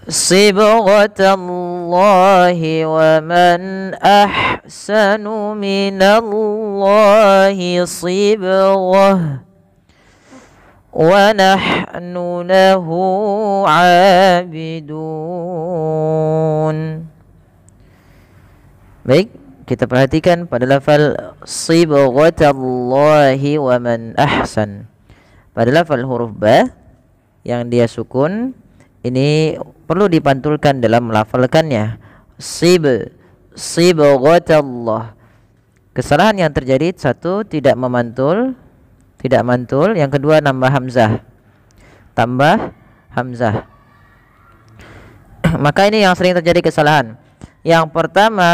Sibghatallahi wa man ahsanu minallahi sibghah wa nahnu lahu abidun. Baik, kita perhatikan pada lafal sibghatallahi wa man ahsan. Pada lafal huruf ba yang dia sukun ini perlu dipantulkan dalam melafalkannya. Sibghatallah. Kesalahan yang terjadi, satu, tidak memantul, tidak mantul. Yang kedua, nambah hamzah, tambah hamzah. Maka ini yang sering terjadi kesalahan. Yang pertama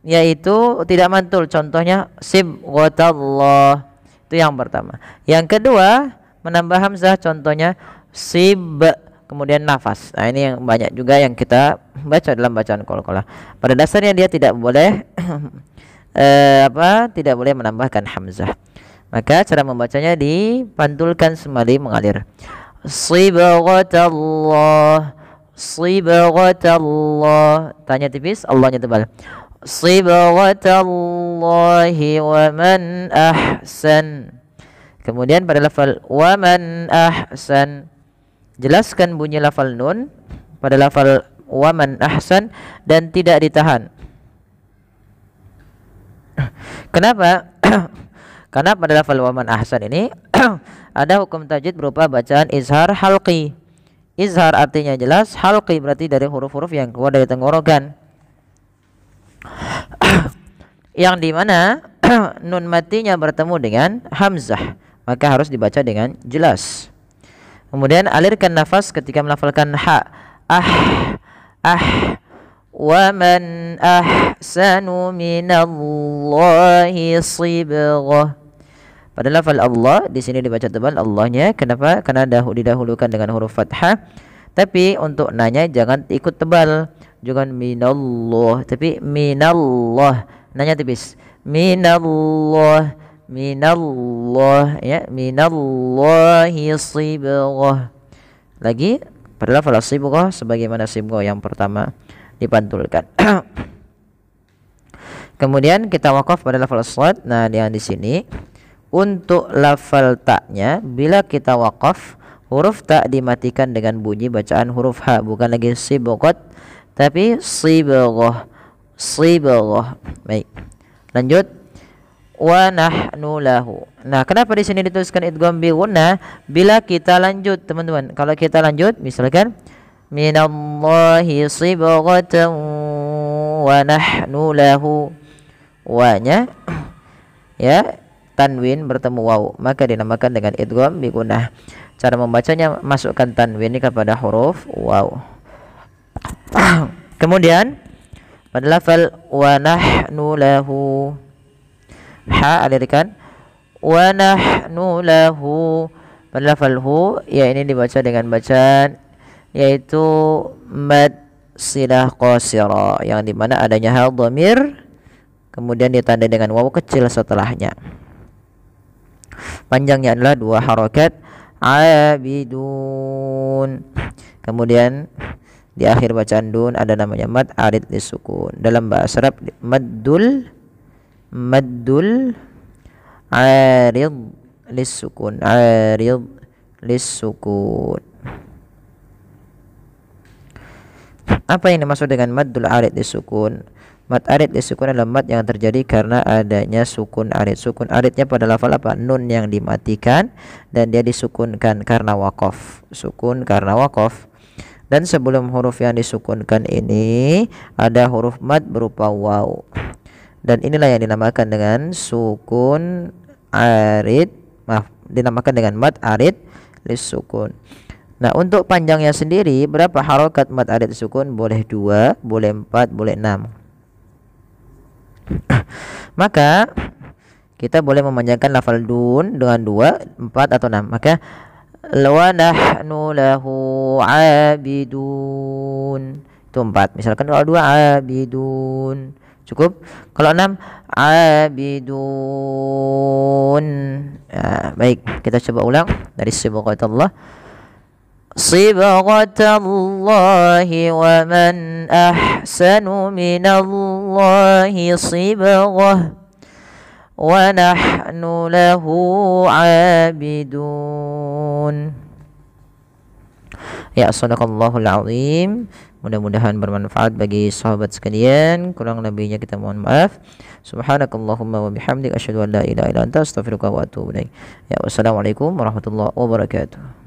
yaitu tidak mantul, contohnya sibghatallah, itu yang pertama. Yang kedua menambah hamzah, contohnya sib, kemudian nafas. Nah, ini yang banyak juga yang kita baca dalam bacaan qalqalah. Pada dasarnya dia tidak boleh tidak boleh menambahkan hamzah. Maka cara membacanya dipantulkan sembari mengalir. Sibghatallah, sibghatallah, tanya tipis, Allahnya tebal. Sibghatallahi wa man ahsan. Kemudian pada lafal wa man ahsan, jelaskan bunyi lafal nun pada lafal wa man ahsan dan tidak ditahan. Kenapa? Karena pada lafal wa man ahsan ini ada hukum tajwid berupa bacaan izhar halqi. Izhar artinya jelas, halqi berarti dari huruf-huruf yang keluar dari tenggorokan, yang dimana nun matinya bertemu dengan hamzah, maka harus dibaca dengan jelas. Kemudian alirkan nafas ketika melafalkan ha. Wa man ahsanu minallahi sibghah. Pada lafal Allah di sini dibaca tebal Allahnya. Kenapa? Karena didahulukan dengan huruf fathah. Tapi untuk nanya jangan ikut tebal, jangan minallah, tapi minallah, nanya tipis. Minallah, minallah, ya, minallahi sibghah. Lagi pada lafal sibghah sebagaimana sibghah yang pertama dipantulkan. Kemudian kita wakaf pada lafal shad. Nah, yang di sini untuk lafal taknya, bila kita wakaf, huruf tak dimatikan dengan bunyi bacaan huruf ha, bukan lagi sibghat tapi sibghah, sibghah. Baik, lanjut. Wa nahnu lahu. Nah, kenapa di sini dituliskan idgham bi gunnah? Bila kita lanjut, teman-teman, kalau kita lanjut misalkan minallahi sibghatan wa nahnu lahu, wa-nya ya tanwin bertemu waw, maka dinamakan dengan idgham bi gunnah. Cara membacanya, masukkan tanwin ini kepada huruf waw. Kemudian pada lafal wa nahnu lahu, ha alirkan, wa nahnu lahu. Pada lafal hu, ya ini dibaca dengan bacaan yaitu mad silah qasira, yang dimana adanya hal dhamir kemudian ditandai dengan waw kecil setelahnya. Panjangnya adalah 2 harokat, abidun. Kemudian di akhir bacaan dun ada namanya mad arid lisukun. Dalam bahasa Arab maddul arid lisukun, arid lisukun. Apa yang dimaksud dengan maddul arid lisukun? Mad arid disukun adalah mad yang terjadi karena adanya sukun arid. Sukun aridnya pada lafal apa? Nun yang dimatikan dan dia disukunkan karena waqaf. Sukun karena waqaf. Dan sebelum huruf yang disukunkan ini ada huruf mad berupa waw. Dan inilah yang dinamakan dengan sukun arid. Dinamakan dengan mad arid lisukun. Nah, untuk panjangnya sendiri berapa harokat mad arid lisukun? Boleh 2, boleh 4, boleh 6. Maka kita boleh memanjangkan lafal dun dengan 2, 4 atau 6. Maka wa nahnu lahu abidun, itu 4. Misalkan kalau 2 abidun cukup. Kalau 6 abidun. Baik, kita coba ulang dari sibghatallah. صبغة الله ومن أحسن من الله صبغة ونحن له عابدون. Ya, sadaqallahul azim. Mudah-mudahan bermanfaat bagi sahabat sekalian. Kurang lebihnya kita mohon maaf. Subhanakallahumma wa bihamdik asyhadu an la ilaha illa anta astaghfiruka wa atubu ilaik. Ya, wassalamualaikum warahmatullahi wabarakatuh.